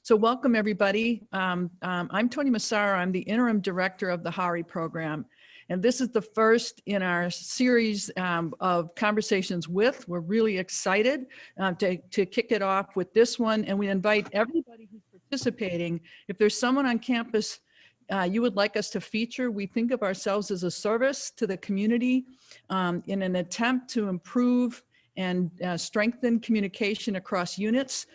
So welcome everybody. I'm Toni Massaro. I'm the Interim Director of the Haury program. And this is the first in our series of Conversations With. We're really excited to kick it off with this one. And we invite everybody who's participating, if there's someone on campus you would like us to feature, we think of ourselves as a service to the community in an attempt to improve and strengthen communication across units.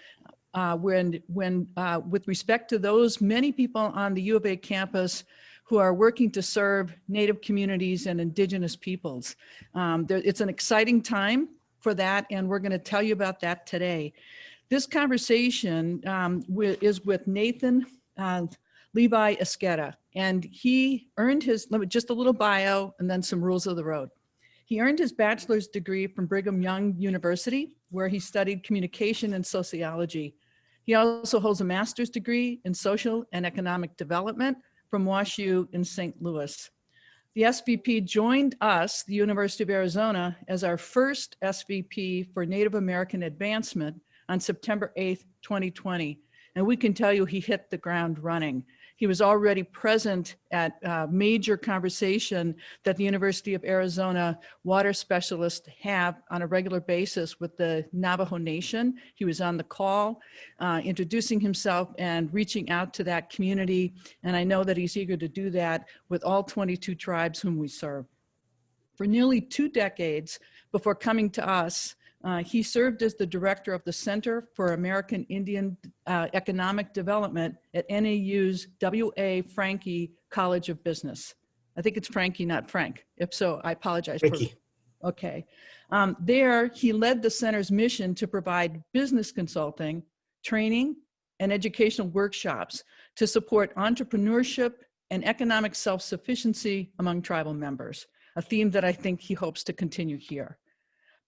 With respect to those many people on the U of A campus who are working to serve Native communities and Indigenous peoples. It's an exciting time for that, and we're going to tell you about that today. This conversation is with Nathan Levi Esquerra, and he earned his, just a little bio and then some rules of the road. He earned his bachelor's degree from Brigham Young University, where he studied communication and sociology. He also holds a master's degree in social and economic development from WashU in St. Louis. The SVP joined us, the University of Arizona, as our first SVP for Native American advancement on September 8th, 2020. And we can tell you he hit the ground running. He was already present at a major conversation that the University of Arizona water specialists have on a regular basis with the Navajo Nation. He was on the call, introducing himself and reaching out to that community. And I know that he's eager to do that with all 22 tribes whom we serve. For nearly 2 decades before coming to us, he served as the director of the Center for American Indian Economic Development at NAU's W.A. Franke College of Business. I think it's Franke, not Frank. If so, I apologize. Franke. Okay. There, he led the center's mission to provide business consulting, training, and educational workshops to support entrepreneurship and economic self-sufficiency among tribal members, a theme that I think he hopes to continue here.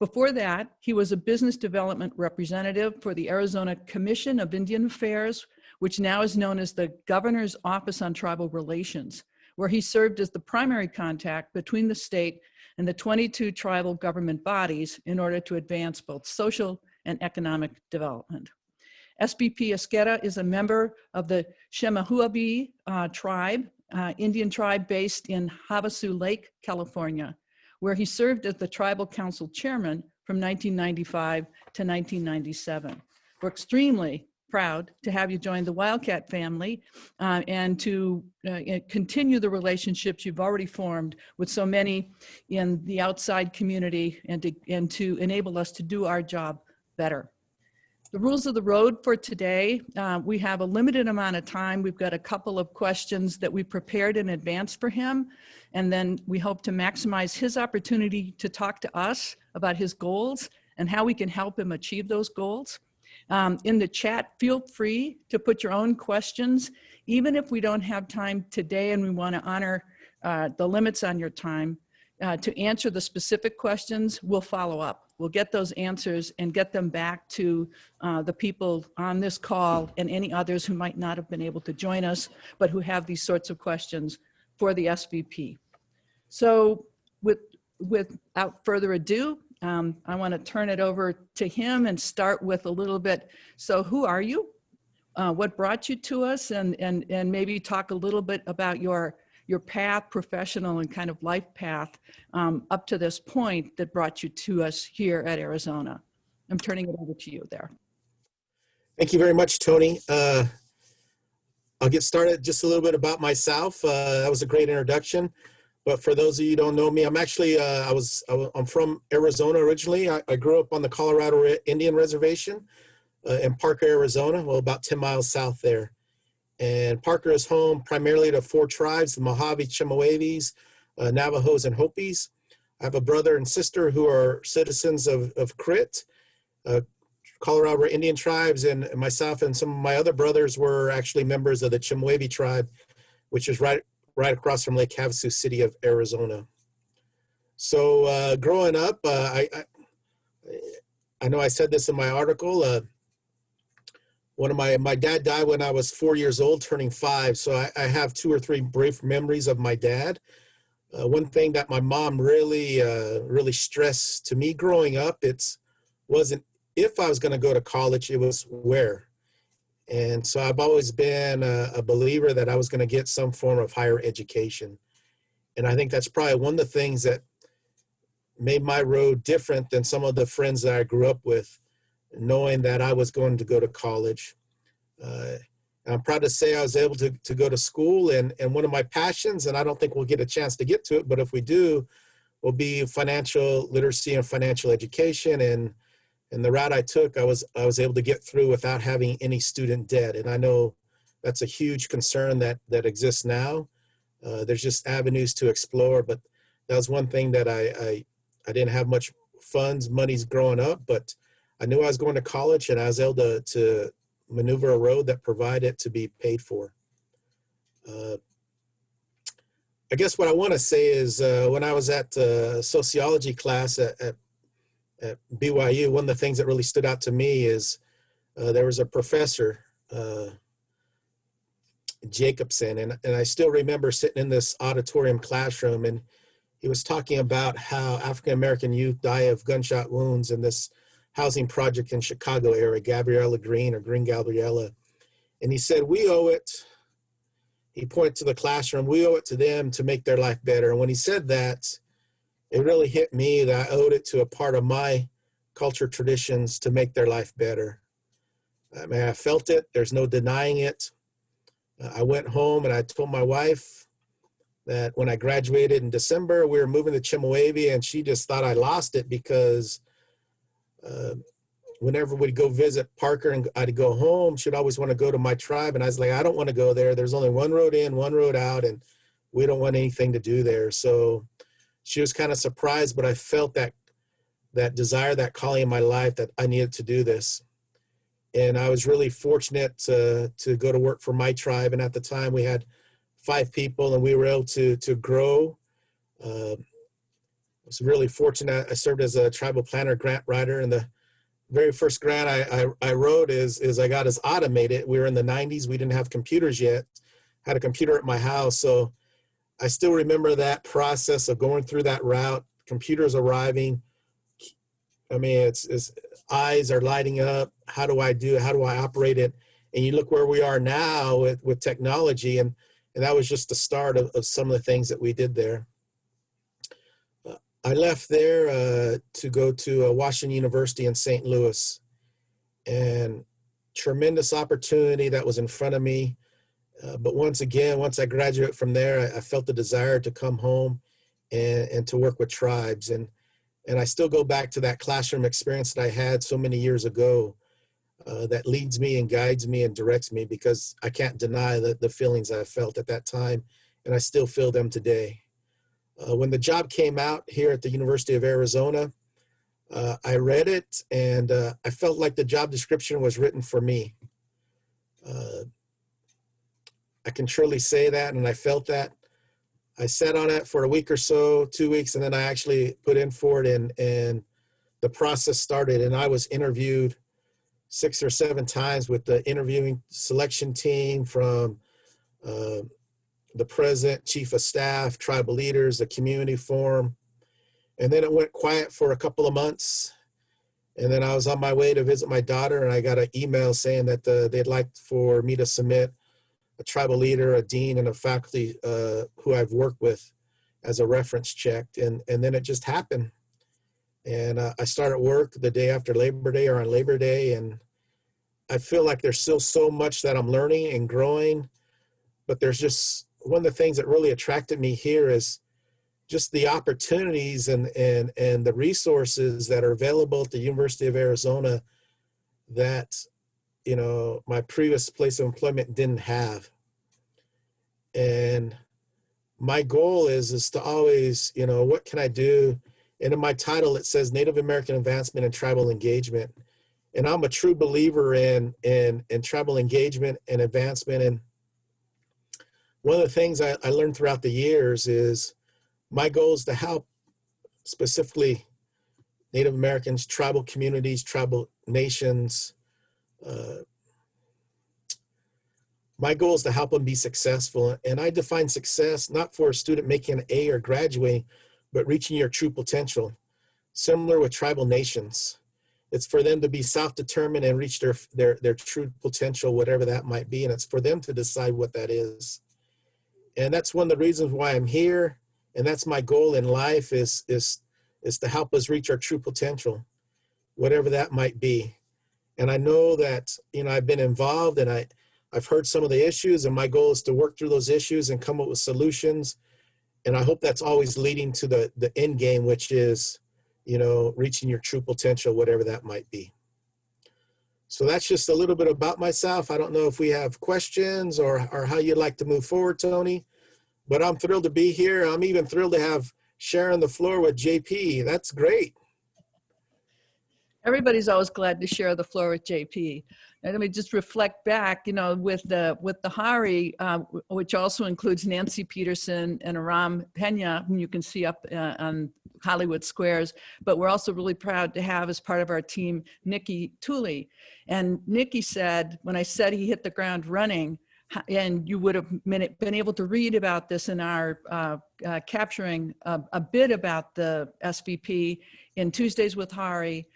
Before that, he was a business development representative for the Arizona Commission of Indian Affairs, which now is known as the Governor's Office on Tribal Relations, where he served as the primary contact between the state and the 22 tribal government bodies in order to advance both social and economic development. SVP Esquerra is a member of the Chemehuevi tribe, Indian tribe based in Havasu Lake, California, where he served as the tribal council chairman from 1995 to 1997. We're extremely proud to have you join the Wildcat family and to continue the relationships you've already formed with so many in the outside community and to enable us to do our job better. The rules of the road for today, we have a limited amount of time. We've got a couple of questions that we prepared in advance for him. And then we hope to maximize his opportunity to talk to us about his goals and how we can help him achieve those goals. In the chat, feel free to put your own questions, even if we don't have time today and we want to honor the limits on your time. To answer the specific questions, we'll follow up. We'll get those answers and get them back to the people on this call and any others who might not have been able to join us, but who have these sorts of questions for the SVP. So without further ado, I want to turn it over to him and start with a little bit. So who are you? What brought you to us? And maybe talk a little bit about your path, professional and kind of life path up to this point that brought you to us here at Arizona. I'm turning it over to you there. Thank you very much, Toni. I'll get started just a little bit about myself. That was a great introduction. But for those of you who don't know me, I'm actually, I'm from Arizona originally. I grew up on the Colorado Indian Reservation in Parker, Arizona, well, about 10 miles south there. And Parker is home primarily to 4 tribes, the Mojave, Chemehuevis, Navajos, and Hopis. I have a brother and sister who are citizens of Crit, Colorado Indian tribes, and myself and some of my other brothers were actually members of the Chemehuevi tribe, which is right across from Lake Havasu City of Arizona. So growing up, I know I said this in my article, my dad died when I was 4 years old, turning 5. So I have 2 or 3 brief memories of my dad. One thing that my mom really stressed to me growing up, wasn't if I was going to go to college, it was where. And so I've always been a believer that I was going to get some form of higher education. And I think that's probably one of the things that made my road different than some of the friends that I grew up with, knowing that I was going to go to college. I'm proud to say I was able to go to school, and one of my passions, and I don't think we'll get a chance to get to it, but if we do, will be financial literacy and financial education. And the route I took, I was able to get through without having any student debt. And I know that's a huge concern that exists now. There's just avenues to explore, but that was one thing that I didn't have much money's growing up, but I knew I was going to college, and I was able to maneuver a road that provided to be paid for. I guess what I want to say is when I was at sociology class at BYU, one of the things that really stood out to me is there was a professor, Jacobson, and I still remember sitting in this auditorium classroom, and he was talking about how African-American youth die of gunshot wounds in this housing project in Chicago area, Gabriella Green or Green Gabriella. And he said, we owe it, he pointed to the classroom, we owe it to them to make their life better. And when he said that, it really hit me that I owed it to a part of my culture traditions to make their life better. I mean, I felt it, there's no denying it. I went home and I told my wife that when I graduated in December, we were moving to Chemehuevi, and she just thought I lost it because whenever we'd go visit Parker and I'd go home, she'd always want to go to my tribe. And I was like, I don't want to go there. There's only one road in, one road out, and we don't want anything to do there. So she was kind of surprised, but I felt that desire, that calling in my life that I needed to do this. And I was really fortunate to go to work for my tribe. And at the time we had 5 people, and we were able to grow. I was really fortunate. I served as a tribal planner grant writer, and the very first grant I wrote is I got us automated. We were in the 90s. We didn't have computers yet. I had a computer at my house. So I still remember that process of going through that route, computers arriving. I mean, it's eyes are lighting up. How do I operate it? And you look where we are now with technology, and that was just the start of some of the things that we did there. I left there to go to Washington University in St. Louis, and tremendous opportunity that was in front of me. But once I graduated from there, I felt the desire to come home and to work with tribes. And I still go back to that classroom experience that I had so many years ago that leads me and guides me and directs me, because I can't deny the feelings I felt at that time, and I still feel them today. When the job came out here at the University of Arizona, I read it, and I felt like the job description was written for me. I can truly say that, and I felt that. I sat on it for a week or so, 2 weeks, and then I actually put in for it, and the process started, and I was interviewed 6 or 7 times with the interviewing selection team from the president, chief of staff, tribal leaders, the community forum. And then it went quiet for a couple of months. And then I was on my way to visit my daughter, and I got an email saying that they'd like for me to submit a tribal leader, a dean, and a faculty who I've worked with as a reference check. And then it just happened. And I started work the day after Labor Day, or on Labor Day. And I feel like there's still so much that I'm learning and growing, but there's just one of the things that really attracted me here is just the opportunities and the resources that are available at the University of Arizona that, you know, my previous place of employment didn't have. And my goal is to always, you know, what can I do? And in my title, it says Native American Advancement and Tribal Engagement. And I'm a true believer in tribal engagement and advancement. And one of the things I learned throughout the years is my goal is to help specifically Native Americans, tribal communities, tribal nations. My goal is to help them be successful. And I define success not for a student making an A or graduating, but reaching your true potential. Similar with tribal nations. It's for them to be self-determined and reach their true potential, whatever that might be. And it's for them to decide what that is. And that's one of the reasons why I'm here. And that's my goal in life is to help us reach our true potential, whatever that might be. And I know that, I've been involved and I've heard some of the issues, and my goal is to work through those issues and come up with solutions. And I hope that's always leading to the end game, which is, reaching your true potential, whatever that might be. So that's just a little bit about myself. I don't know if we have questions or how you'd like to move forward, Toni, but I'm thrilled to be here. I'm even thrilled to have Sharon the floor with JP. That's great. Everybody's always glad to share the floor with JP. And let me just reflect back, with the Haury, which also includes Nancy Peterson and Aram Pena, whom you can see up on Hollywood Squares. But we're also really proud to have as part of our team, Nikki Tooley. And Nikki said, when I said he hit the ground running, and you would have been able to read about this in our capturing a bit about the SVP in Tuesdays with Haury.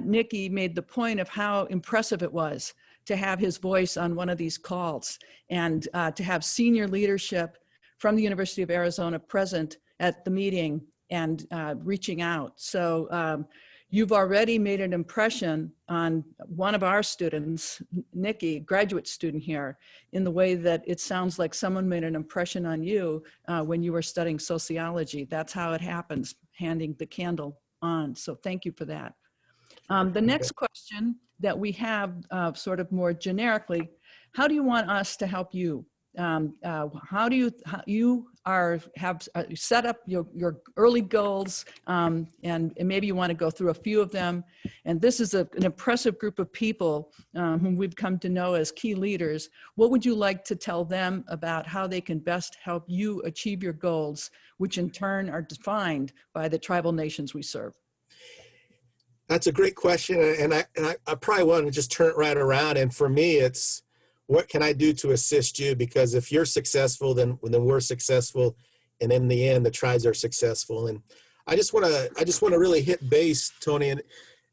Nikki made the point of how impressive it was to have his voice on one of these calls and to have senior leadership from the University of Arizona present at the meeting and reaching out. So you've already made an impression on one of our students, Nikki, graduate student here, in the way that it sounds like someone made an impression on you when you were studying sociology. That's how it happens, handing the candle on. So thank you for that. The next question that we have sort of more generically, how do you want us to help you? How you have set up your early goals, and maybe you want to go through a few of them. And this is an impressive group of people whom we've come to know as key leaders. What would you like to tell them about how they can best help you achieve your goals, which in turn are defined by the tribal nations we serve? That's a great question. And I probably want to just turn it right around. And for me, it's, what can I do to assist you? Because if you're successful, then we're successful. And in the end, the tribes are successful. And I just want to really hit base, Toni. And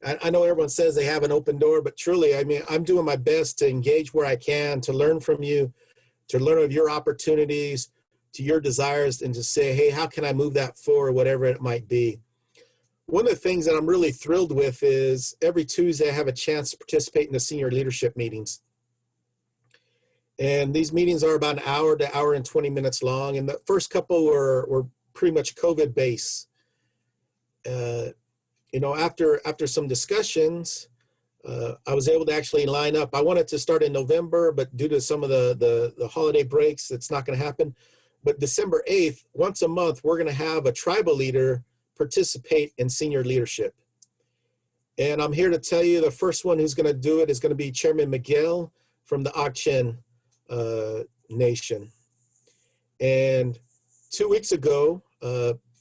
I know everyone says they have an open door, but truly, I mean, I'm doing my best to engage where I can, to learn from you, to learn of your opportunities, to your desires, and to say, hey, how can I move that forward, whatever it might be. One of the things that I'm really thrilled with is every Tuesday I have a chance to participate in the senior leadership meetings. And these meetings are about an hour to hour and 20 minutes long. And the first couple were pretty much COVID based. After some discussions, I was able to actually line up. I wanted to start in November, but due to some of the holiday breaks, it's not going to happen. But December 8th, once a month, we're going to have a tribal leader participate in senior leadership. And I'm here to tell you the first one who's going to do it is going to be Chairman Miguel from the Ak-Chin Nation. And 2 weeks ago,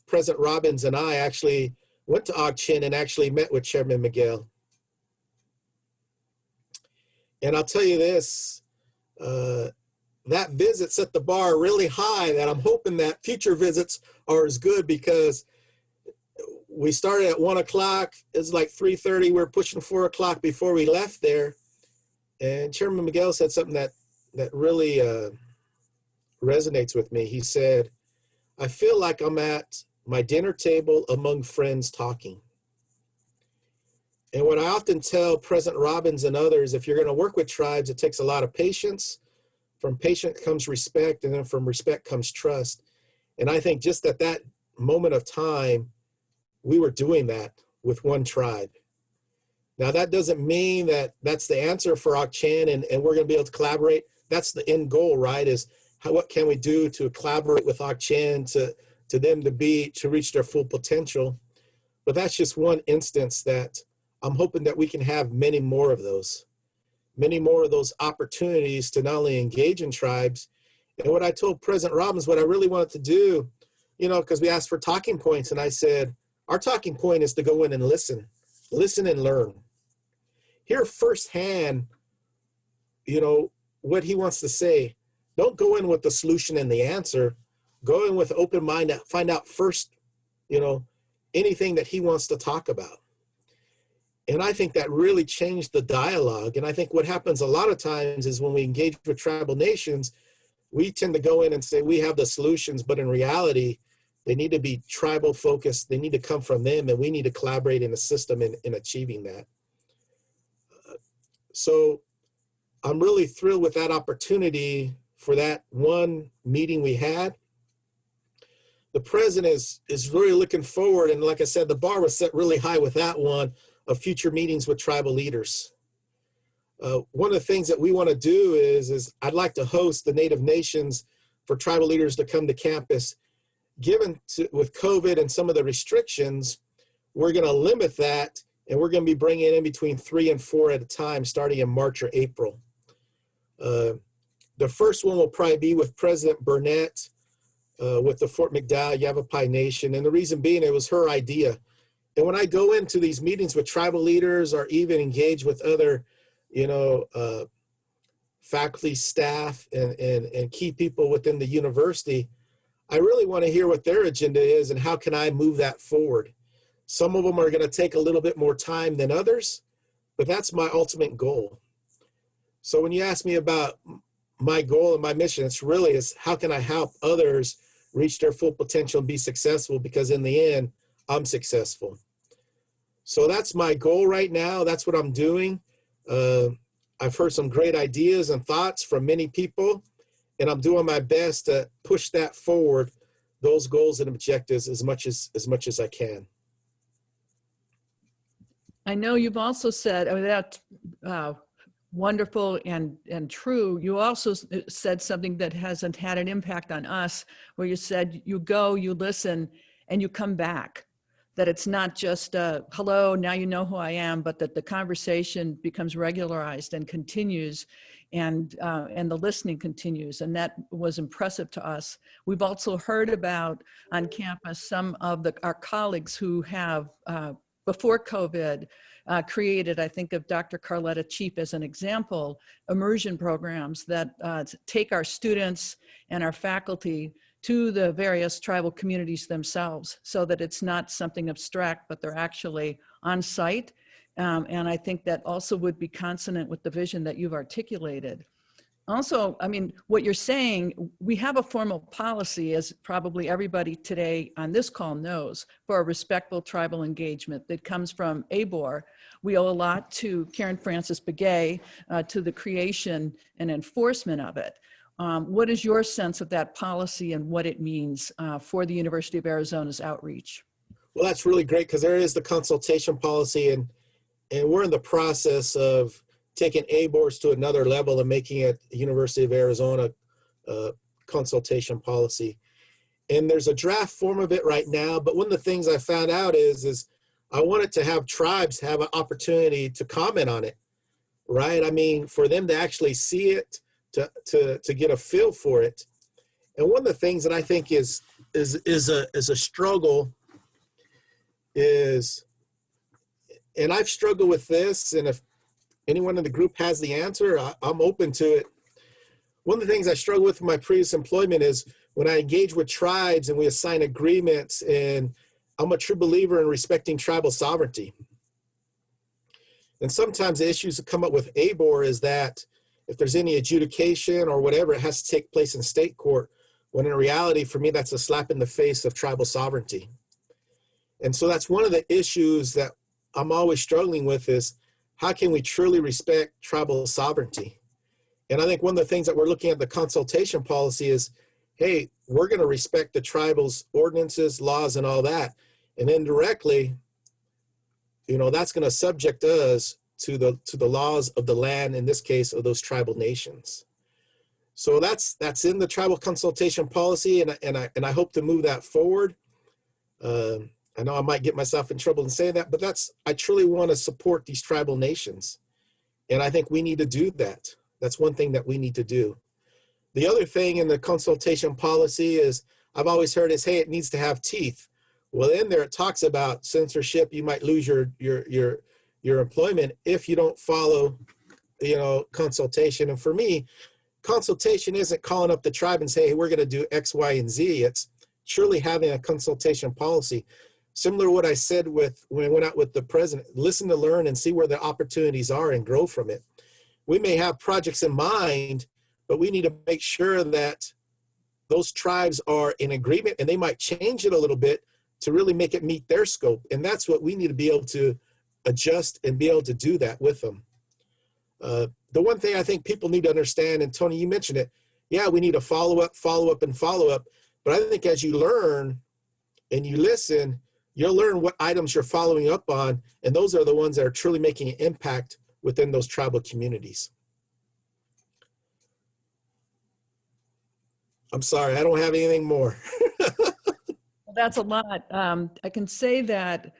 President Robbins and I actually went to Ak-Chin and actually met with Chairman Miguel. And I'll tell you this, that visit set the bar really high, that I'm hoping that future visits are as good, because we started at 1 o'clock. It's like 3:30. We're pushing 4 o'clock before we left there. And Chairman Miguel said something that really resonates with me. He said, I feel like I'm at my dinner table among friends talking. And what I often tell President Robbins and others, if you're going to work with tribes, it takes a lot of patience. From patience comes respect, and then from respect comes trust. And I think just at that moment of time, we were doing that with one tribe. Now, that doesn't mean that that's the answer for Ak-Chin and we're going to be able to collaborate. That's the end goal, right? Is what can we do to collaborate with Ak-Chin to them to reach their full potential. But that's just one instance that I'm hoping that we can have many more of those opportunities to not only engage in tribes. And what I told President Robbins, what I really wanted to do, because we asked for talking points, and I said, our talking point is to go in and listen and learn. Hear firsthand, what he wants to say. Don't go in with the solution and the answer. Go in with open mind to find out first, anything that he wants to talk about. And I think that really changed the dialogue. And I think what happens a lot of times is when we engage with tribal nations, we tend to go in and say we have the solutions, but in reality, they need to be tribal focused. They need to come from them, and we need to collaborate in the system in achieving that. So I'm really thrilled with that opportunity for that one meeting we had. The president is really looking forward, and like I said, the bar was set really high with that one, of future meetings with tribal leaders. One of the things that we want to do is I'd like to host the Native Nations for tribal leaders to come to campus. With COVID and some of the restrictions, we're going to limit that, and we're going to be bringing in between 3 and 4 at a time, starting in March or April. The first one will probably be with President Burnett, with the Fort McDowell Yavapai Nation. And the reason being, it was her idea. And when I go into these meetings with tribal leaders or even engage with other, faculty, staff, and key people within the university, I really want to hear what their agenda is and how can I move that forward. Some of them are going to take a little bit more time than others, but that's my ultimate goal. So when you ask me about my goal and my mission, it's really how can I help others reach their full potential and be successful, because in the end, I'm successful. So that's my goal right now. That's what I'm doing. I've heard some great ideas and thoughts from many people, and I'm doing my best to push that forward, those goals and objectives as much as I can. I know you've also said, that's wonderful and true. You also said something that hasn't had an impact on us, where you said you go, you listen, and you come back. That it's not just hello, now you know who I am, but that the conversation becomes regularized and continues, and the listening continues. And that was impressive to us. We've also heard about on campus some of our colleagues who have, before COVID, created, I think of Dr. Carletta Cheap as an example, immersion programs that take our students and our faculty to the various tribal communities themselves, so that it's not something abstract, but they're actually on site. And I think that also would be consonant with the vision that you've articulated. Also, I mean, what you're saying, we have a formal policy, as probably everybody today on this call knows, for a respectful tribal engagement that comes from ABOR. We owe a lot to Karen Francis Begay, to the creation and enforcement of it. What is your sense of that policy and what it means for the University of Arizona's outreach? Well, that's really great, because there is the consultation policy, and we're in the process of taking ABORs to another level and making it University of Arizona consultation policy. And there's a draft form of it right now, but one of the things I found out is I wanted to have tribes have an opportunity to comment on it, right? I mean, for them to actually see it, to get a feel for it. And one of the things that I think is a struggle is, and I've struggled with this, and if anyone in the group has the answer, I'm open to it. One of the things I struggle with in my previous employment is when I engage with tribes and we assign agreements, and I'm a true believer in respecting tribal sovereignty. And sometimes the issues that come up with ABOR is that if there's any adjudication or whatever, it has to take place in state court, when in reality, for me, that's a slap in the face of tribal sovereignty. And so that's one of the issues that I'm always struggling with, is how can we truly respect tribal sovereignty? And I think one of the things that we're looking at the consultation policy is, hey, we're going to respect the tribal's ordinances, laws, and all that. And indirectly, that's going to subject us to the laws of the land, in this case, of those tribal nations. So that's in the tribal consultation policy, and I hope to move that forward. I know I might get myself in trouble in saying that, but I truly want to support these tribal nations. And I think we need to do that. That's one thing that we need to do. The other thing in the consultation policy is, I've always heard is, hey, it needs to have teeth. Well, in there, it talks about censorship. You might lose your employment if you don't follow, consultation. And for me, consultation isn't calling up the tribe and say, hey, we're going to do X, Y, and Z. It's truly having a consultation policy. similar to what I said with when I went out with the president, listen to learn and see where the opportunities are and grow from it. We may have projects in mind, but we need to make sure that those tribes are in agreement, and they might change it a little bit to really make it meet their scope. And that's what we need to be able to adjust and be able to do that with them. The one thing I think people need to understand, and Toni, you mentioned it, yeah, we need to follow up, and follow up. But I think as you learn and you listen, you'll learn what items you're following up on. And those are the ones that are truly making an impact within those tribal communities. I'm sorry, I don't have anything more. That's a lot. I can say that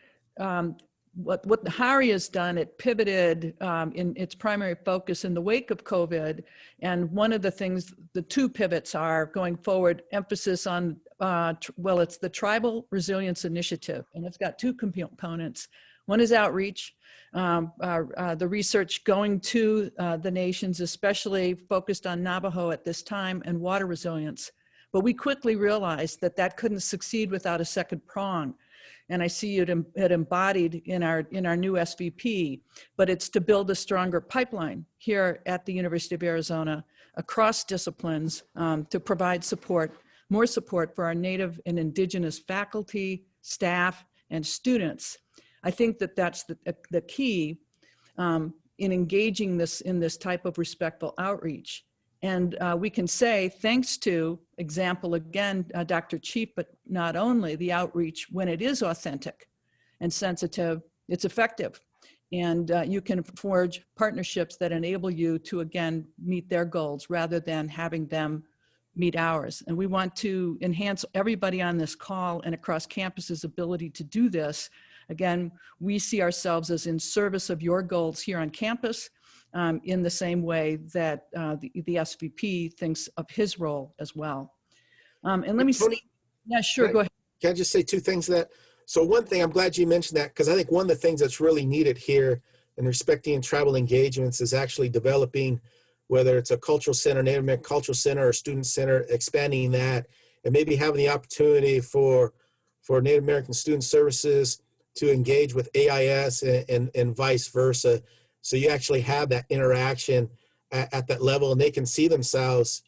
what Haury has done, it pivoted in its primary focus in the wake of COVID. And one of the things, the two pivots are going forward, emphasis on, well, it's the Tribal Resilience Initiative, and it's got two components. One is outreach, the research going to the nations, especially focused on Navajo at this time, and water resilience. But we quickly realized that that couldn't succeed without a second prong. And I see it embodied in our new SVP, but it's to build a stronger pipeline here at the University of Arizona across disciplines to provide support, more support for our Native and Indigenous faculty, staff, and students. I think that that's the key in engaging in this type of respectful outreach. And we can say, thanks to, example again, Dr. Chief, but not only, the outreach, when it is authentic and sensitive, it's effective. And you can forge partnerships that enable you to, again, meet their goals rather than having them meet ours. And we want to enhance everybody on this call and across campuses' ability to do this. Again, we see ourselves as in service of your goals here on campus, in the same way that the SVP thinks of his role as well. And let me Toni, see. Yeah, sure, go ahead. Can I just say two things to that? So one thing, I'm glad you mentioned that, because I think one of the things that's really needed here in respecting tribal engagements is actually developing, whether it's a cultural center, Native American Cultural Center, or student center, expanding that, and maybe having the opportunity for Native American Student Services to engage with AIS and vice versa. So you actually have that interaction at that level, and they can see themselves,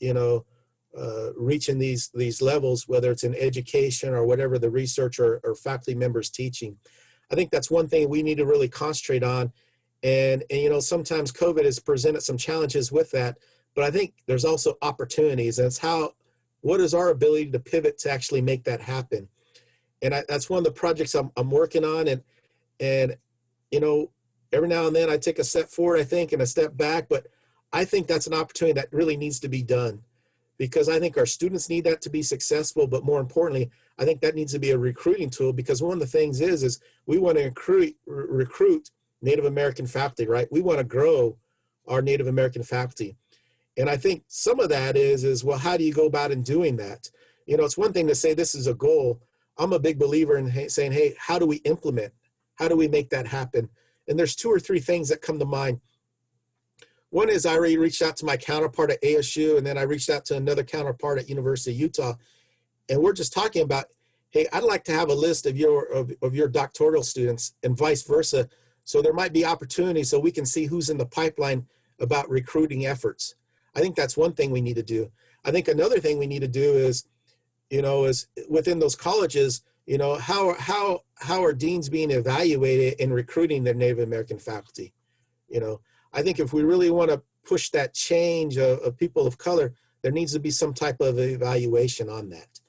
reaching these levels, whether it's in education or whatever the research or faculty members teaching. I think that's one thing we need to really concentrate on. And sometimes COVID has presented some challenges with that, but I think there's also opportunities, and it's what is our ability to pivot to actually make that happen? And that's one of the projects I'm working on. And every now and then I take a step forward, I think, and a step back, but I think that's an opportunity that really needs to be done, because I think our students need that to be successful. But more importantly, I think that needs to be a recruiting tool, because one of the things is we want to recruit Native American faculty, right? We want to grow our Native American faculty. And I think some of that is, well, how do you go about in doing that? It's one thing to say this is a goal. I'm a big believer in saying, hey, how do we implement? How do we make that happen? And there's two or three things that come to mind. One is I already reached out to my counterpart at ASU, and then I reached out to another counterpart at University of Utah. And we're just talking about, hey, I'd like to have a list of your doctoral students and vice versa. So there might be opportunities so we can see who's in the pipeline about recruiting efforts. I think that's one thing we need to do. I think another thing we need to do is within those colleges, how are deans being evaluated in recruiting their Native American faculty? I think if we really want to push that change of people of color, there needs to be some type of evaluation on that.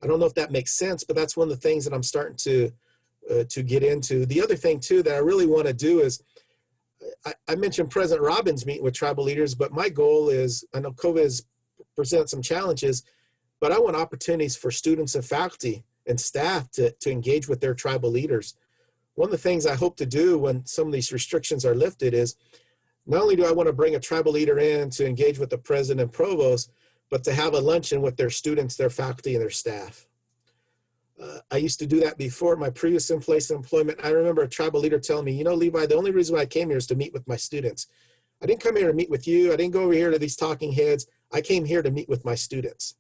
I don't know if that makes sense, but that's one of the things that I'm starting to get into. The other thing too that I really want to do is, I mentioned President Robbins meeting with tribal leaders, but my goal is, I know COVID has presented some challenges, but I want opportunities for students and faculty and staff to engage with their tribal leaders. One of the things I hope to do when some of these restrictions are lifted is, not only do I want to bring a tribal leader in to engage with the president and provost, but to have a luncheon with their students, their faculty, and their staff. I used to do that before my previous place of employment. I remember a tribal leader telling me, Levi, the only reason why I came here is to meet with my students. I didn't come here to meet with you. I didn't go over here to these talking heads. I came here to meet with my students.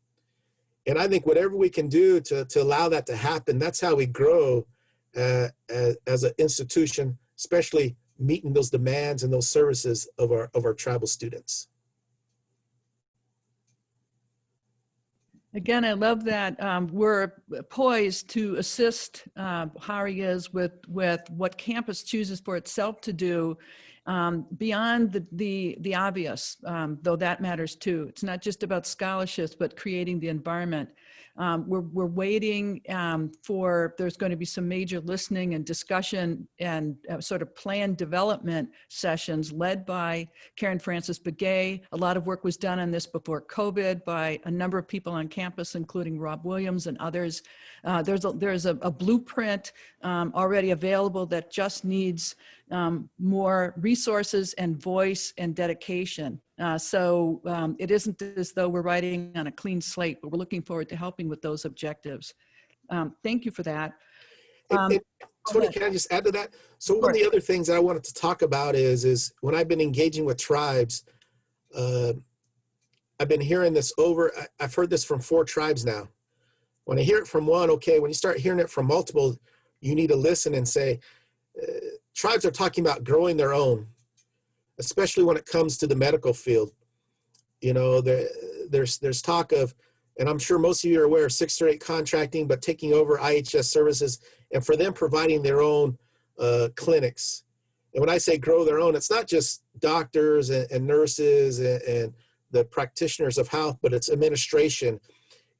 And I think whatever we can do to allow that to happen, that's how we grow as an institution, especially meeting those demands and those services of our tribal students. Again, I love that we're poised to assist Haury is with what campus chooses for itself to do beyond the obvious, though that matters too. It's not just about scholarships, but creating the environment. We're waiting there's going to be some major listening and discussion and sort of plan development sessions led by Karen Francis Begay. A lot of work was done on this before COVID by a number of people on campus, including Rob Williams and others. There's a blueprint already available that just needs more resources and voice and dedication. So it isn't as though we're writing on a clean slate, but we're looking forward to helping with those objectives. Thank you for that. Toni, can I just add to that? So one of the other things I wanted to talk about is when I've been engaging with tribes, I've been hearing this I've heard this from 4 tribes now. When I hear it from one, okay, when you start hearing it from multiple, you need to listen and say, tribes are talking about growing their own, especially when it comes to the medical field. You know, there's talk of, and I'm sure most of you are aware of 608 contracting, but taking over IHS services and for them providing their own clinics. And when I say grow their own, it's not just doctors and nurses and the practitioners of health, but it's administration.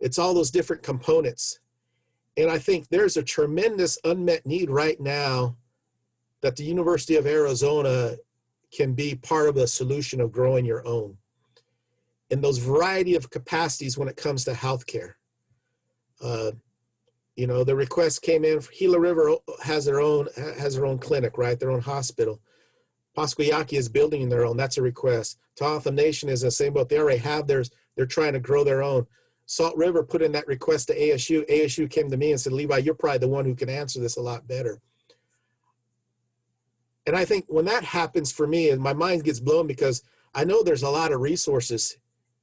It's all those different components. And I think there's a tremendous unmet need right now that the University of Arizona can be part of the solution of growing your own in those variety of capacities when it comes to healthcare. You know, the request came in, Gila River has their own clinic, right? Their own hospital. Pasquayaki is building their own, that's a request. Tuatha Nation is the same boat, they already have theirs, they're trying to grow their own. Salt River put in that request to ASU. ASU came to me and said, Levi, you're probably the one who can answer this a lot better. And I think when that happens for me, and my mind gets blown because I know there's a lot of resources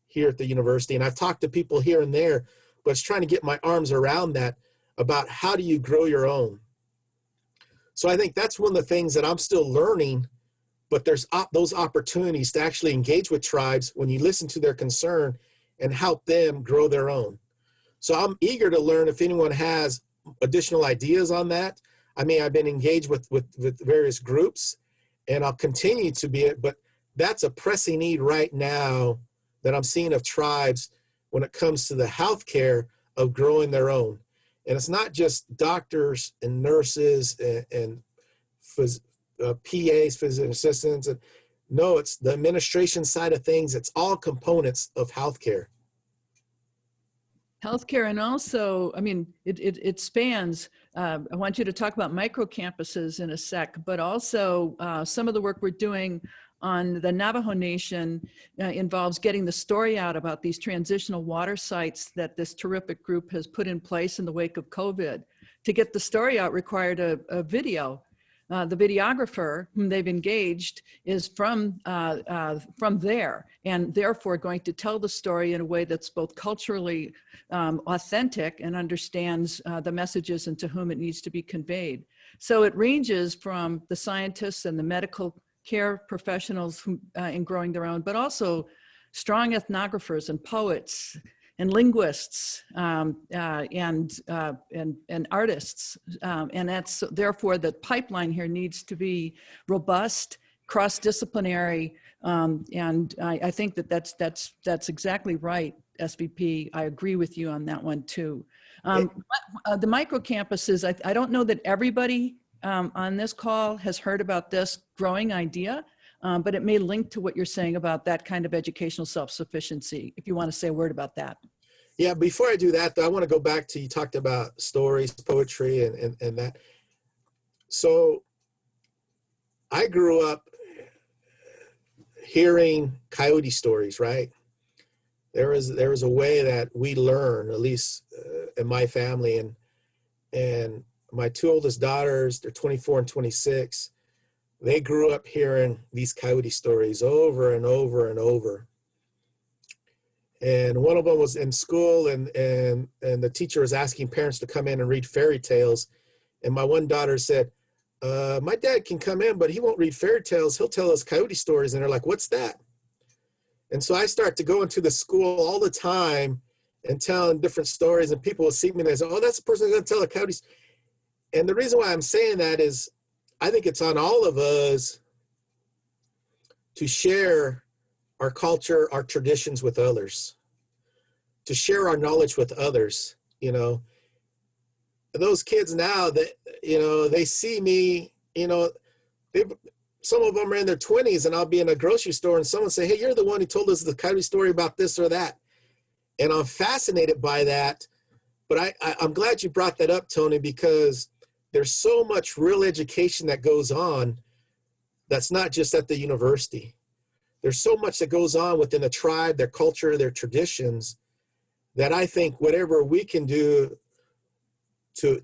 here at the university, and I've talked to people here and there, but it's trying to get my arms around that about how do you grow your own. So I think that's one of the things that I'm still learning, but there's those opportunities to actually engage with tribes when you listen to their concern and help them grow their own. So I'm eager to learn if anyone has additional ideas on that. I mean, I've been engaged with various groups, and I'll continue to be it, but that's a pressing need right now that I'm seeing of tribes when it comes to the healthcare of growing their own. And it's not just doctors and nurses and PAs, physician assistants. And no, it's the administration side of things. It's all components of healthcare. Healthcare, and also, I mean, it spans. I want you to talk about micro campuses in a sec, but also some of the work we're doing on the Navajo Nation involves getting the story out about these transitional water sites that this terrific group has put in place in the wake of COVID. To get the story out required a video. The videographer whom they've engaged is from there, and therefore going to tell the story in a way that's both culturally authentic and understands the messages and to whom it needs to be conveyed. So it ranges from the scientists and the medical care professionals who, in growing their own, but also strong ethnographers and poets and linguists and artists. And that's therefore the pipeline here needs to be robust, cross-disciplinary. And I think that's exactly right, SVP. I agree with you on that one too. The micro campuses, I don't know that everybody on this call has heard about this growing idea, but it may link to what you're saying about that kind of educational self-sufficiency, if you want to say a word about that. Yeah, before I do that, though, I want to go back to, you talked about stories, poetry, and that. So I grew up hearing coyote stories, right? There was a way that we learn, at least in my family, and my 2 oldest daughters, they're 24 and 26. They grew up hearing these coyote stories over and over and over. And one of them was in school, and the teacher was asking parents to come in and read fairy tales. And my one daughter said, my dad can come in, but he won't read fairy tales. He'll tell us coyote stories. And they're like, what's that? And so I start to go into the school all the time and telling different stories, and people will see me and they say, oh, that's the person who's going to tell the coyotes. And the reason why I'm saying that is I think it's on all of us to share our culture, our traditions with others, to share our knowledge with others. You know, those kids now that, you know, they see me, you know, some of them are in their 20s, and I'll be in a grocery store and someone say, hey, you're the one who told us the coyote story about this or that. And I'm fascinated by that. But I'm glad you brought that up, Toni, because there's so much real education that goes on that's not just at the university. There's so much that goes on within the tribe, their culture, their traditions, that I think whatever we can do to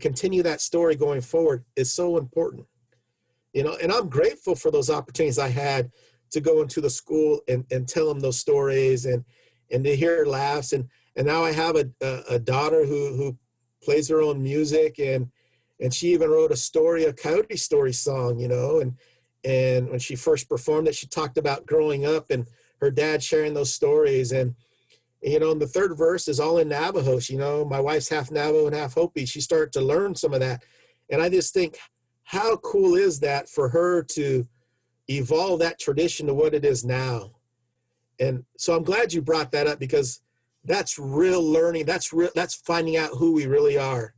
continue that story going forward is so important. You know, and I'm grateful for those opportunities I had to go into the school and tell them those stories and to hear laughs. And now I have a daughter who plays her own music, and she even wrote a coyote story song, you know, and when she first performed it, she talked about growing up and her dad sharing those stories. And, you know, and the third verse is all in Navajo. You know, my wife's half Navajo and half Hopi. She started to learn some of that. And I just think, how cool is that for her to evolve that tradition to what it is now? And so I'm glad you brought that up, because that's real learning. That's finding out who we really are.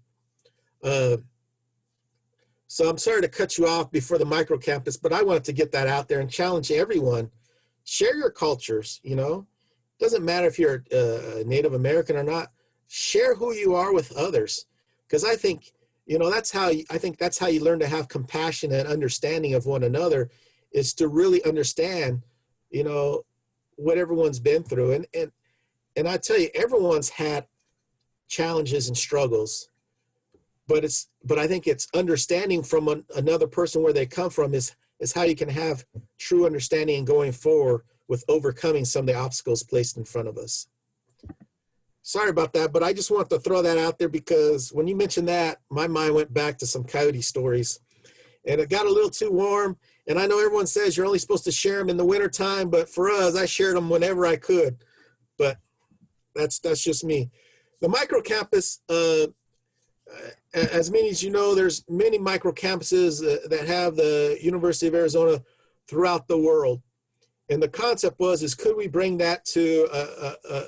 So I'm sorry to cut you off before the micro campus, but I wanted to get that out there and challenge everyone. Share your cultures, you know. Doesn't matter if you're a Native American or not. Share who you are with others, because I think, you know, that's how you learn to have compassion and understanding of one another, is to really understand, you know, what everyone's been through. And I tell you, everyone's had challenges and struggles, but I think it's understanding from another person where they come from is how you can have true understanding and going forward with overcoming some of the obstacles placed in front of us. Sorry about that, but I just want to throw that out there, because when you mentioned that, my mind went back to some coyote stories, and it got a little too warm. And I know everyone says you're only supposed to share them in the wintertime, but for us, I shared them whenever I could. But that's just me. The micro campus, as many as you know, there's many micro campuses that have the University of Arizona throughout the world. And the concept is could we bring that to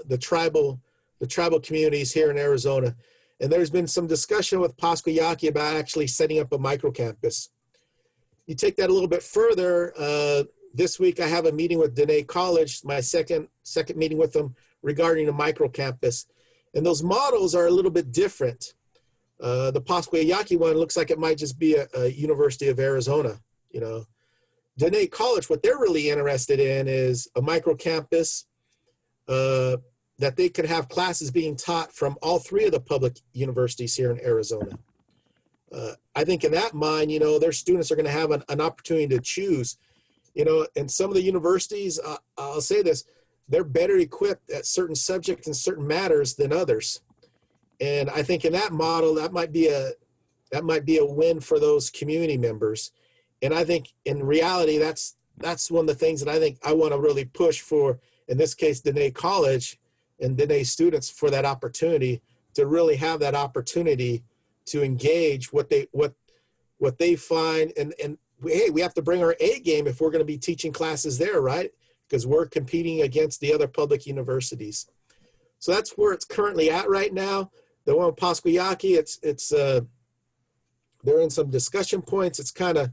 the tribal communities here in Arizona? And there's been some discussion with Pascua Yaqui about actually setting up a micro campus. You take that a little bit further. This week I have a meeting with Dene College, my second meeting with them regarding a micro campus. And those models are a little bit different. The Pascua Yaqui one looks like it might just be a University of Arizona, you know. Dene College, what they're really interested in is a micro campus that they could have classes being taught from all three of the public universities here in Arizona. I think in that mind, you know, their students are going to have an opportunity to choose, you know, and some of the universities, I'll say this, they're better equipped at certain subjects and certain matters than others. And I think in that model, that might be a win for those community members. And I think in reality, that's one of the things that I think I want to really push for, in this case, Dene College and Dene students, for that opportunity to really have that opportunity to engage what they find. And hey, we have to bring our A game if we're going to be teaching classes there, right? Because we're competing against the other public universities. So that's where it's currently at right now. The one with Pascua Yaqui, they're in some discussion points. It's kind of,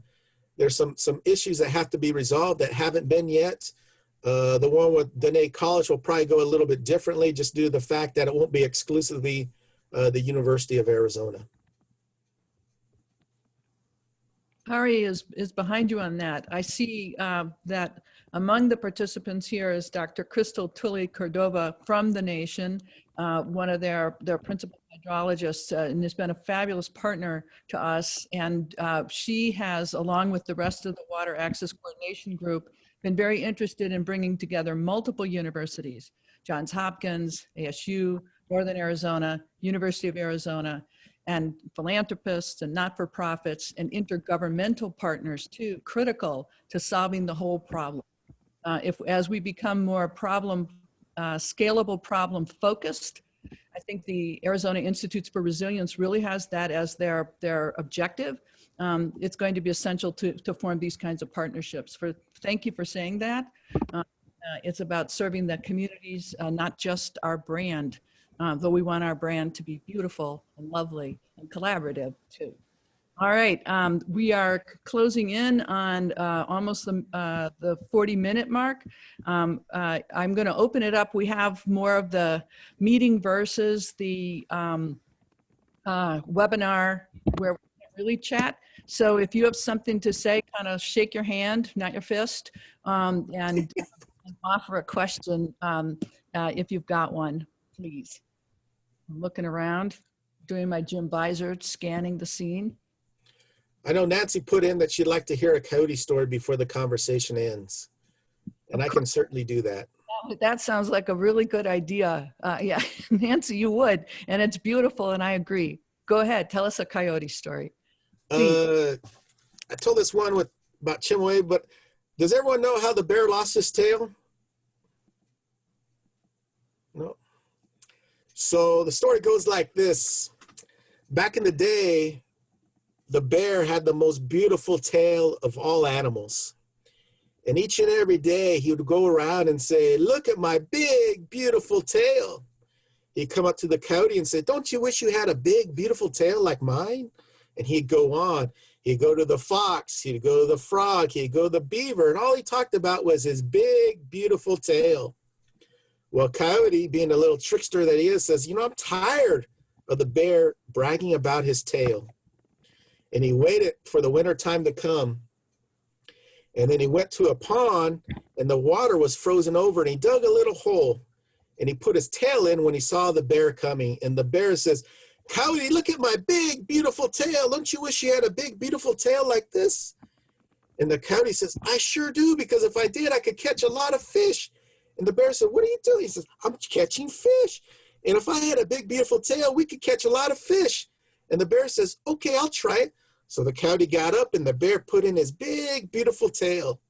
there's some issues that have to be resolved that haven't been yet. The one with Dene College will probably go a little bit differently, just due to the fact that it won't be exclusively the University of Arizona. Haury is behind you on that. I see that among the participants here is Dr. Crystal Tully Cordova from the Nation, one of their principal hydrologists, and has been a fabulous partner to us. And she has, along with the rest of the Water Access Coordination Group, been very interested in bringing together multiple universities, Johns Hopkins, ASU, Northern Arizona, University of Arizona, and philanthropists and not-for-profits and intergovernmental partners too, critical to solving the whole problem. As we become more scalable problem focused, I think the Arizona Institutes for Resilience really has that as their objective. It's going to be essential to form these kinds of partnerships. Thank you for saying that. It's about serving the communities, not just our brand, though we want our brand to be beautiful and lovely and collaborative too. All right, we are closing in on almost the 40-minute mark. I'm going to open it up. We have more of the meeting versus the webinar where we can really chat. So if you have something to say, kind of shake your hand, not your fist, and offer a question if you've got one, please. I'm looking around, doing my Jim Beiser, scanning the scene. I know Nancy put in that she'd like to hear a coyote story before the conversation ends, and I can certainly do that. That sounds like a really good idea. Yeah, Nancy, you would, and it's beautiful, and I agree. Go ahead, tell us a coyote story. I told this one about Chimway, but does everyone know how the bear lost his tail? No. So the story goes like this. Back in the day, the bear had the most beautiful tail of all animals. And each and every day he would go around and say, "Look at my big, beautiful tail." He'd come up to the coyote and say, "Don't you wish you had a big, beautiful tail like mine?" And he'd go on. He'd go to the fox, he'd go to the frog, he'd go to the beaver, and all he talked about was his big, beautiful tail. Well, Coyote, being a little trickster that he is, says, "You know, I'm tired of the bear bragging about his tail." And he waited for the winter time to come. And then he went to a pond, and the water was frozen over, and he dug a little hole, and he put his tail in when he saw the bear coming. And the bear says, "Coyote, look at my big, beautiful tail. Don't you wish you had a big, beautiful tail like this?" And the coyote says, "I sure do, because if I did, I could catch a lot of fish." And the bear said, "What are you doing?" He says, "I'm catching fish. And if I had a big, beautiful tail, we could catch a lot of fish." And the bear says, "Okay, I'll try it." So the coyote got up, and the bear put in his big, beautiful tail.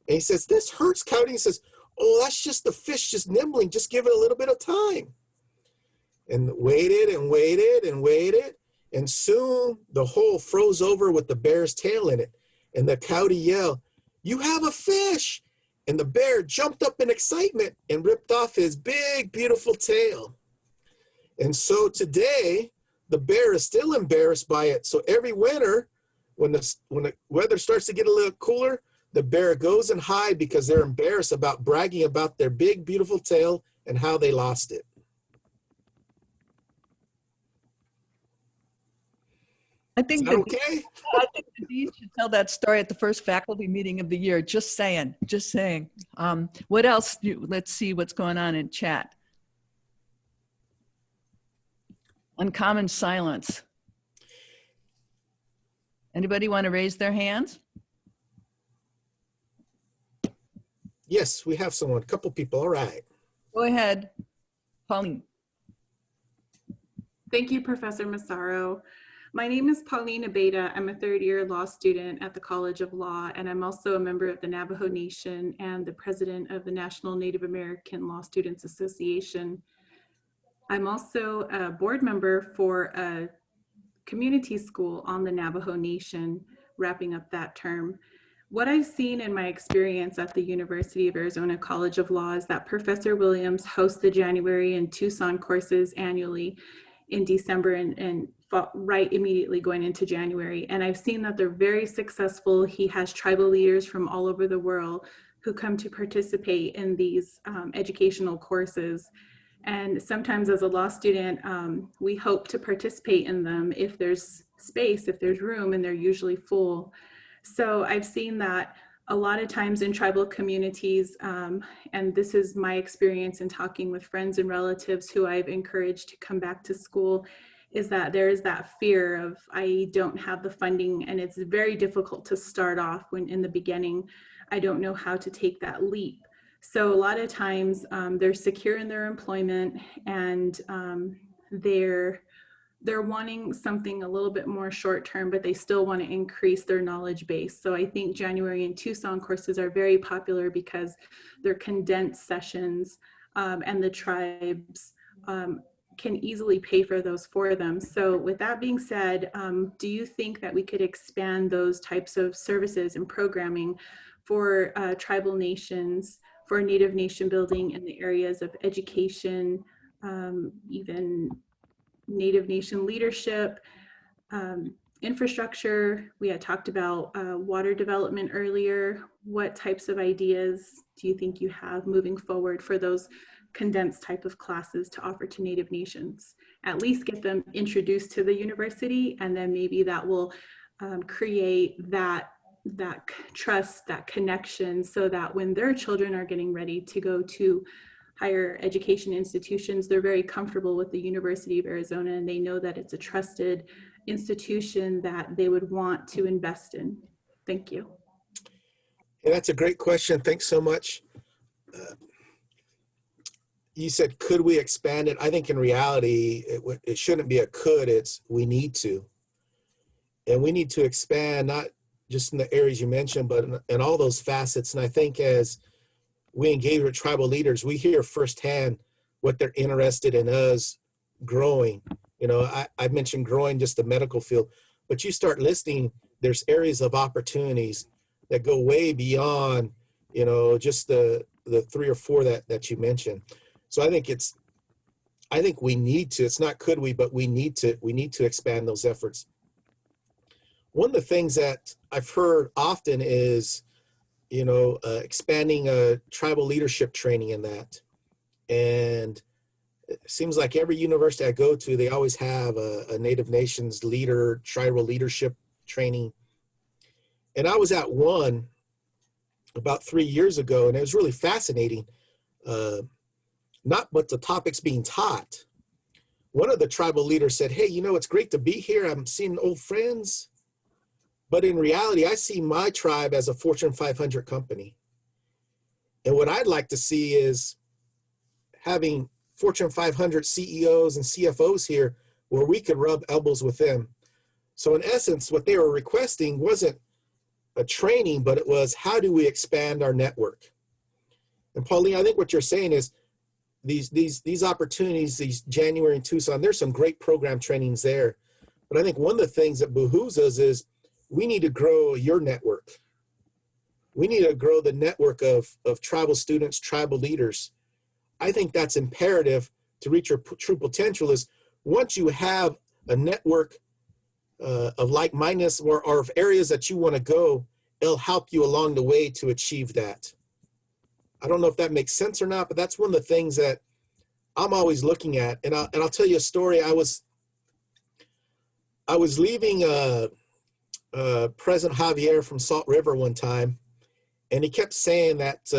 And he says, "This hurts, Coyote." He says, "Oh, that's just the fish just nibbling. Just give it a little bit of time." And waited and waited and waited. And soon the hole froze over with the bear's tail in it. And the coyote yelled, "You have a fish!" And the bear jumped up in excitement and ripped off his big, beautiful tail. And so today, the bear is still embarrassed by it. So every winter, when the weather starts to get a little cooler, the bear goes and hides because they're embarrassed about bragging about their big, beautiful tail and how they lost it. I think Is that okay? I think the dean should tell that story at the first faculty meeting of the year. Just saying, just saying. What else? Let's see what's going on in chat. Uncommon silence. Anybody want to raise their hands? Yes, we have someone, a couple people. All right. Go ahead, Pauline. Thank you, Professor Massaro. My name is Pauline Abeda. I'm a third-year law student at the College of Law, and I'm also a member of the Navajo Nation and the president of the National Native American Law Students Association. I'm also a board member for a community school on the Navajo Nation, wrapping up that term. What I've seen in my experience at the University of Arizona College of Law is that Professor Williams hosts the January and Tucson courses annually in December and right immediately going into January. And I've seen that they're very successful. He has tribal leaders from all over the world who come to participate in these educational courses. And sometimes as a law student, we hope to participate in them if there's space, if there's room, and they're usually full. So I've seen that a lot of times in tribal communities, and this is my experience in talking with friends and relatives who I've encouraged to come back to school, is that there is that fear of, I don't have the funding, and it's very difficult to start off when in the beginning, I don't know how to take that leap. So a lot of times they're secure in their employment, and they're they're wanting something a little bit more short term, but they still want to increase their knowledge base. So I think January in Tucson courses are very popular because they're condensed sessions, and the tribes can easily pay for those for them. So with that being said, do you think that we could expand those types of services and programming for tribal nations, for Native nation building in the areas of education, even Native nation leadership, infrastructure? We had talked about water development earlier. What types of ideas do you think you have moving forward for those condensed type of classes to offer to Native nations? At least get them introduced to the university, and then maybe that will create that trust, that connection, so that when their children are getting ready to go to higher education institutions, they're very comfortable with the University of Arizona, and they know that it's a trusted institution that they would want to invest in. Thank you. Yeah, that's a great question. Thanks so much. You said, could we expand it? I think in reality, it shouldn't be a could, it's we need to. And we need to expand, not just in the areas you mentioned, but in all those facets. And I think as we engage with tribal leaders, we hear firsthand what they're interested in us growing. You know, I mentioned growing just the medical field, but you start listening, there's areas of opportunities that go way beyond, you know, just the 3 or 4 that you mentioned. So I think we need to, it's not could we, but we need to expand those efforts. One of the things that I've heard often is, you know, expanding tribal leadership training in that. And it seems like every university I go to, they always have a Native Nations leader, tribal leadership training. And I was at one about 3 years ago, and it was really fascinating. Not but the topics being taught. One of the tribal leaders said, hey, you know, it's great to be here. I'm seeing old friends. But in reality, I see my tribe as a Fortune 500 company. And what I'd like to see is having Fortune 500 CEOs and CFOs here where we could rub elbows with them. So in essence, what they were requesting wasn't a training, but it was, how do we expand our network? And Pauline, I think what you're saying is these opportunities, these January in Tucson, there's some great program trainings there. But I think one of the things that behooves us is we need to grow your network. We need to grow the network of tribal students, tribal leaders. I think that's imperative to reach your true potential. Is once you have a network of like-mindedness or of areas that you want to go, it'll help you along the way to achieve that. I don't know if that makes sense or not, but that's one of the things that I'm always looking at. And I'll tell you a story. I was leaving President Javier from Salt River one time, and he kept saying that,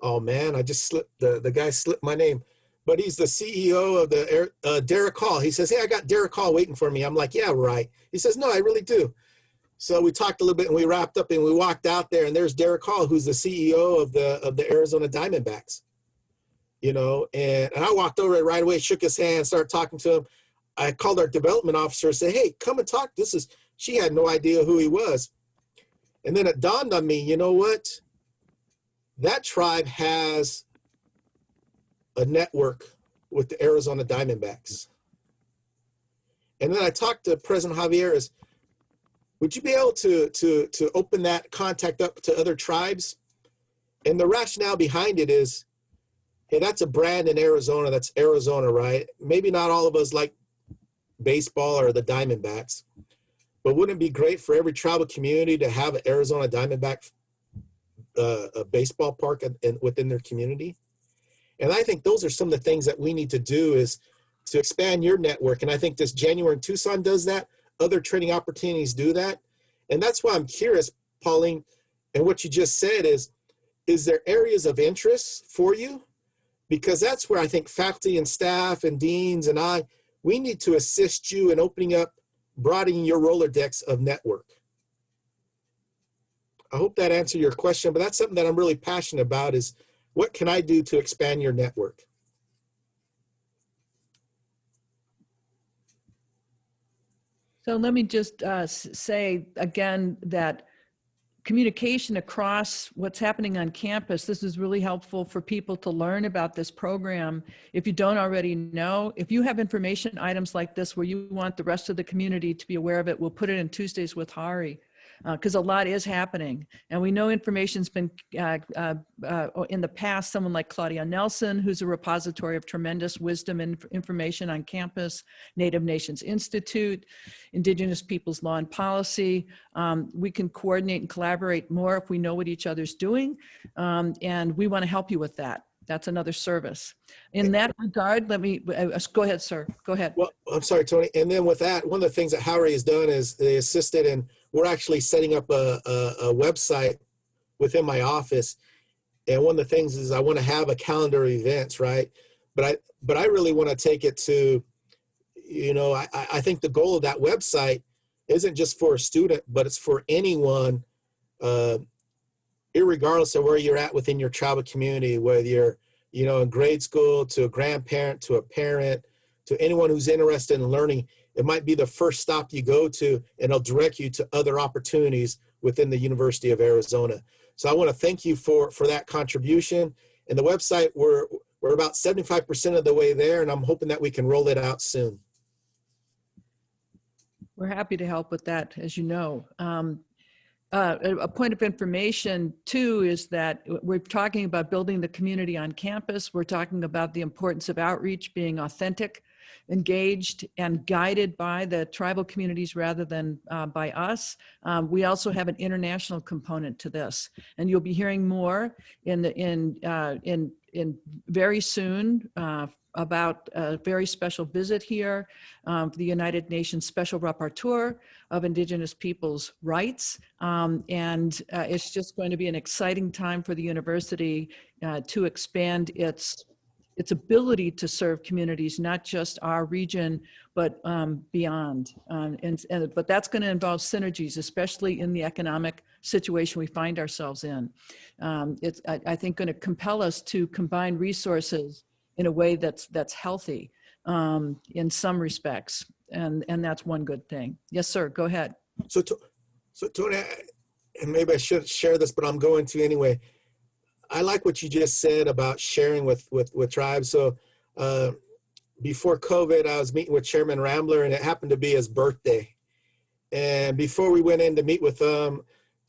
oh man, I just slipped, the guy slipped my name, but he's the CEO of the Derek Hall. He says, hey, I got Derek Hall waiting for me. I'm like, yeah, right. He says, no, I really do. So we talked a little bit and we wrapped up and we walked out there, and there's Derek Hall, who's the CEO of the Arizona Diamondbacks, you know, and I walked over right away, shook his hand, started talking to him. I called our development officer and said, hey, come and talk. She had no idea who he was. And then it dawned on me, you know what? That tribe has a network with the Arizona Diamondbacks. And then I talked to President Javier, would you be able to open that contact up to other tribes? And the rationale behind it is, hey, that's a brand in Arizona. That's Arizona, right? Maybe not all of us like baseball or the Diamondbacks, but wouldn't it be great for every tribal community to have an Arizona Diamondback a baseball park within their community? And I think those are some of the things that we need to do, is to expand your network. And I think this January in Tucson does that. Other training opportunities do that. And that's why I'm curious, Pauline, and what you just said is there areas of interest for you? Because that's where I think faculty and staff and deans and we need to assist you in opening up, broadening your Rolodex of network. I hope that answered your question, but that's something that I'm really passionate about, is what can I do to expand your network? So let me just say again that communication across what's happening on campus, this is really helpful for people to learn about this program. If you don't already know, if you have information items like this where you want the rest of the community to be aware of it, we'll put it in Tuesdays with Haury, because a lot is happening. And we know information's been, in the past, someone like Claudia Nelson, who's a repository of tremendous wisdom and information on campus, Native Nations Institute, Indigenous Peoples Law and Policy. We can coordinate and collaborate more if we know what each other's doing. And we want to help you with that. That's another service. In that regard, let me, go ahead, sir, go ahead. Well, I'm sorry, Tony. And then with that, one of the things that Haury has done is they assisted in, we're actually setting up a website within my office. And one of the things is I want to have a calendar of events, right? But I really want to take it to, you know, I think the goal of that website isn't just for a student, but it's for anyone, irregardless of where you're at within your tribal community, whether you're, you know, in grade school, to a grandparent, to a parent, to anyone who's interested in learning. It might be the first stop you go to, and it'll direct you to other opportunities within the University of Arizona. So I want to thank you for that contribution. And the website, we're about 75% of the way there, and I'm hoping that we can roll it out soon. We're happy to help with that, as you know. A point of information too is that we're talking about building the community on campus. We're talking about the importance of outreach being authentic, engaged, and guided by the tribal communities rather than by us. We also have an international component to this, and you'll be hearing more in very soon about a very special visit here, the United Nations Special Rapporteur of Indigenous Peoples' Rights. It's just going to be an exciting time for the university to expand its ability to serve communities, not just our region, but beyond. But that's going to involve synergies, especially in the economic situation we find ourselves in. It's, I think, going to compel us to combine resources in a way that's healthy in some respects. And that's one good thing. Yes, sir, go ahead. So Tony, and maybe I should share this, but I'm going to anyway. I like what you just said about sharing with tribes. So before COVID, I was meeting with Chairman Rambler, and it happened to be his birthday. And before we went in to meet with them,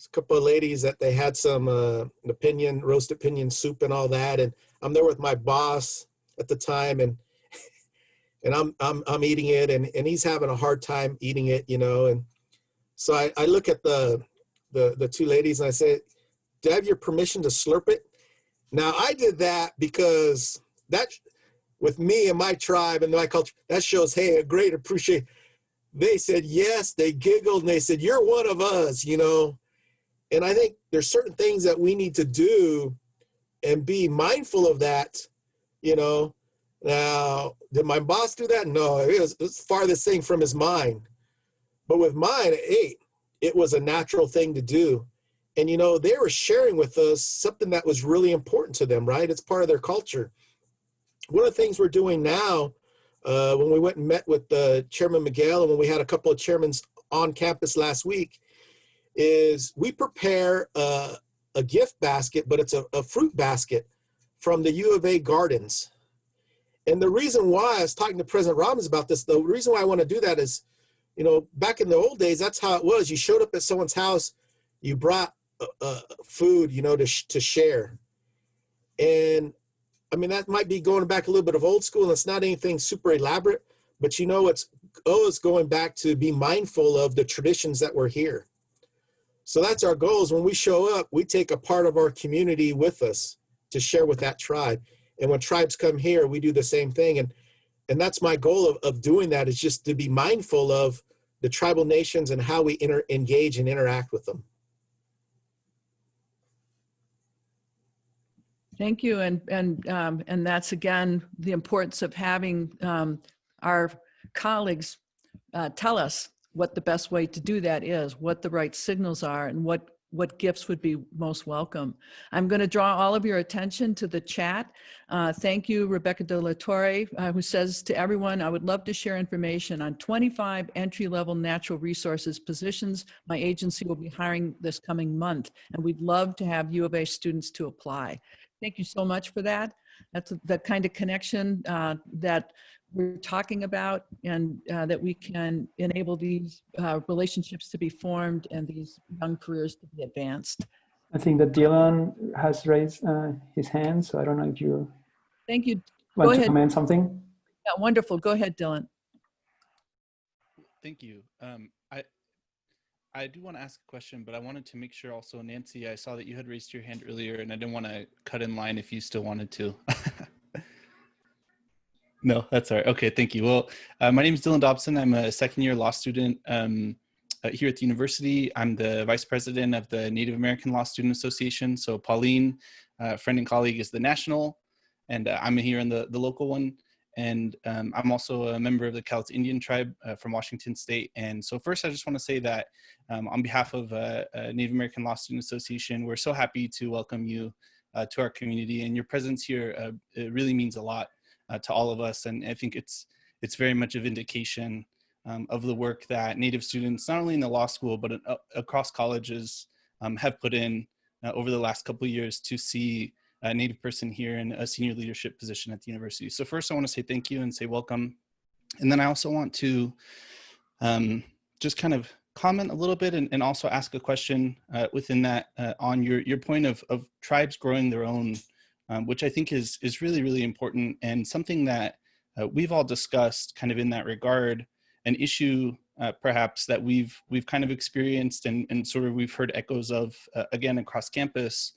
a couple of ladies that they had some roast opinion soup and all that. And I'm there with my boss at the time, and I'm eating it, and he's having a hard time eating it, you know. And so I look at the two ladies and I say, "Do I have your permission to slurp it?" Now I did that because that, with me and my tribe and my culture, that shows, hey, a great appreciation. They said yes, they giggled, and they said, "You're one of us," you know. And I think there's certain things that we need to do and be mindful of that, you know. Now, did my boss do that? No, it was the farthest thing from his mind. But with mine, hey, it was a natural thing to do. And, you know, they were sharing with us something that was really important to them, right? It's part of their culture. One of the things we're doing now, when we went and met with Chairman Miguel, and when we had a couple of chairmen on campus last week, is we prepare a gift basket, but it's a fruit basket from the U of A gardens. And the reason why, I was talking to President Robbins about this, the reason why I want to do that is, you know, back in the old days, that's how it was. You showed up at someone's house, you brought food, you know, to share. And I mean, that might be going back a little bit of old school, and it's not anything super elaborate, but you know, it's going back to be mindful of the traditions that were here. So that's our goal, is when we show up, we take a part of our community with us to share with that tribe. And when tribes come here, we do the same thing. And that's my goal of doing that, is just to be mindful of the tribal nations and how we engage and interact with them. Thank you. And that's, again, the importance of having our colleagues tell us what the best way to do that is, what the right signals are, and what what gifts would be most welcome. I'm going to draw all of your attention to the chat. Thank you, Rebecca De La Torre, who says to everyone, I would love to share information on 25 entry-level natural resources positions my agency will be hiring this coming month, and we'd love to have U of A students to apply. Thank you so much for that. That's the kind of connection that we're talking about, and that we can enable these relationships to be formed and these young careers to be advanced. I think that Dylan has raised his hand, so I don't know if you Thank you. want Go to ahead. comment something. Yeah, wonderful. Go ahead, Dylan. Thank you. I do want to ask a question, but I wanted to make sure also, Nancy, I saw that you had raised your hand earlier, and I didn't want to cut in line if you still wanted to. No, that's all right. Okay, thank you. Well, my name is Dylan Dobson. I'm a second-year law student here at the university. I'm the vice president of the Native American Law Student Association. So Pauline, friend and colleague, is the national, and I'm here in the local one. And I'm also a member of the Cowlitz Indian tribe from Washington State. And so first, I just want to say that on behalf of Native American Law Student Association, we're so happy to welcome you to our community. And your presence here it really means a lot to all of us. And I think it's very much a vindication of the work that Native students, not only in the law school, but across colleges have put in over the last couple of years to see a Native person here in a senior leadership position at the university. So first I want to say thank you and say welcome. And then I also want to just kind of comment a little bit and also ask a question within that on your point of tribes growing their own, which I think is really, really important, and something that we've all discussed kind of in that regard. An issue perhaps that we've kind of experienced and sort of we've heard echoes of again across campus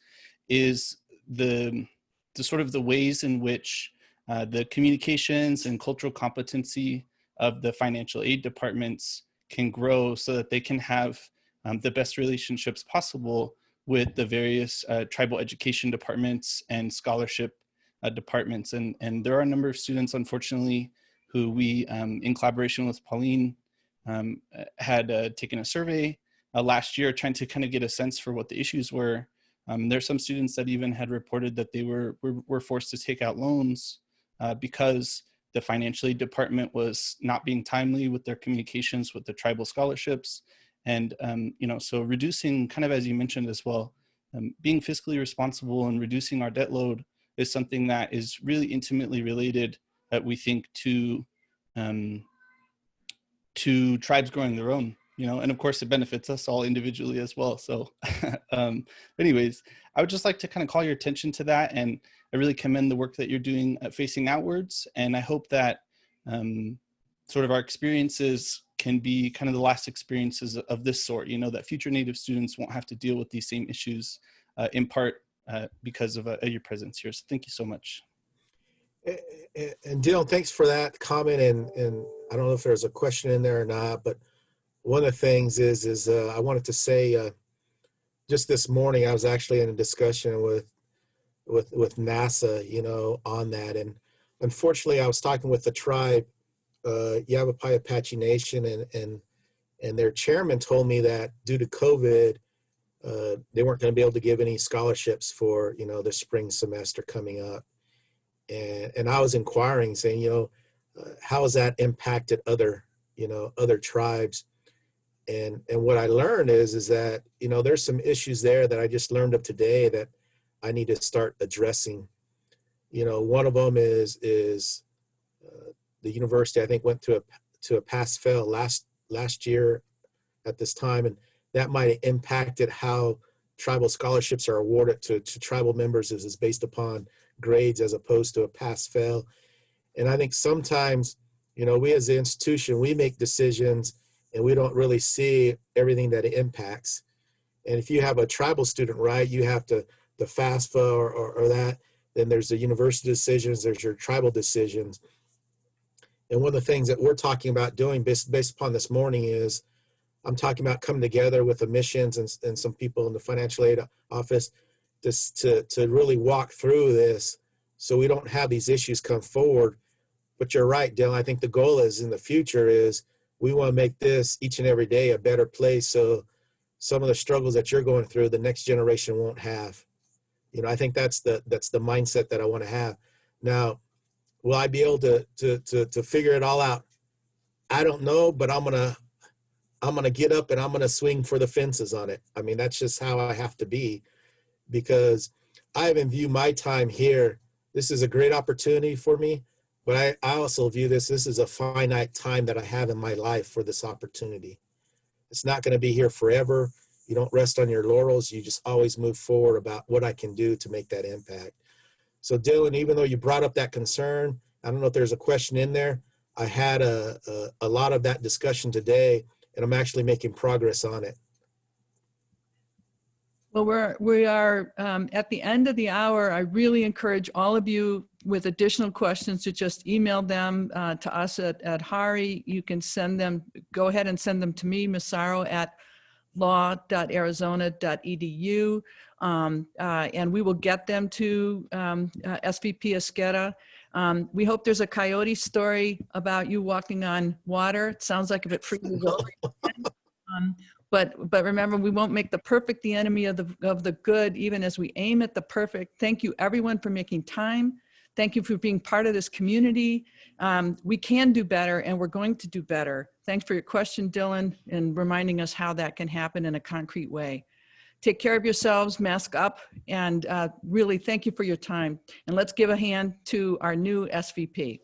is the sort of the ways in which the communications and cultural competency of the financial aid departments can grow so that they can have the best relationships possible with the various tribal education departments and scholarship departments. And there are a number of students, unfortunately, who we, in collaboration with Pauline, had taken a survey last year trying to kind of get a sense for what the issues were. There's some students that even had reported that they were forced to take out loans because the financial aid department was not being timely with their communications with the tribal scholarships. And, so reducing, kind of as you mentioned as well, being fiscally responsible and reducing our debt load is something that is really intimately related, we think, to tribes growing their own. And of course it benefits us all individually as well. So anyways, I would just like to kind of call your attention to that. And I really commend the work that you're doing facing outwards. And I hope that sort of our experiences can be kind of the last experiences of this sort, that future Native students won't have to deal with these same issues in part because of your presence here. So thank you so much. And Dylan, thanks for that comment. And I don't know if there's a question in there or not, but one of the things is I wanted to say just this morning, I was actually in a discussion with NASA, on that. And unfortunately, I was talking with the tribe, Yavapai Apache Nation, and their chairman told me that due to COVID, they weren't going to be able to give any scholarships for, the spring semester coming up. And I was inquiring, saying, how has that impacted other tribes? And what I learned is that, there's some issues there that I just learned of today that I need to start addressing. One of them is the university, I think, went to a pass-fail last year at this time, and that might have impacted how tribal scholarships are awarded to tribal members is based upon grades as opposed to a pass-fail. And I think sometimes, we as an institution, we make decisions and we don't really see everything that it impacts. And if you have a tribal student, right, you have the FAFSA or that, then there's the university decisions, there's your tribal decisions. And one of the things that we're talking about doing based upon this morning is I'm talking about coming together with the missions and some people in the financial aid office to really walk through this so we don't have these issues come forward. But you're right, Dylan. I think the goal is in the future is we want to make this each and every day a better place so some of the struggles that you're going through, the next generation won't have. You know, I think that's the mindset that I want to have. Now, will I be able to figure it all out? I don't know, but I'm gonna get up and I'm gonna swing for the fences on it. I mean, that's just how I have to be, because I even view my time here. This is a great opportunity for me, but I also view this is a finite time that I have in my life for this opportunity. It's not going to be here forever. You don't rest on your laurels. You just always move forward about what I can do to make that impact. So Dylan, even though you brought up that concern, I don't know if there's a question in there. I had a lot of that discussion today, and I'm actually making progress on it. Well, we are at the end of the hour. I really encourage all of you with additional questions to just email them to us at Haury. You can send them, go ahead and send them to me, Massaro, at law.arizona.edu. And we will get them to SVP Esquerra. We hope there's a coyote story about you walking on water. It sounds like if it freezes over. But remember, we won't make the perfect the enemy of the good, even as we aim at the perfect. Thank you, everyone, for making time. Thank you for being part of this community. We can do better, and we're going to do better. Thanks for your question, Dylan, and reminding us how that can happen in a concrete way. Take care of yourselves, mask up, and really thank you for your time. And let's give a hand to our new SVP.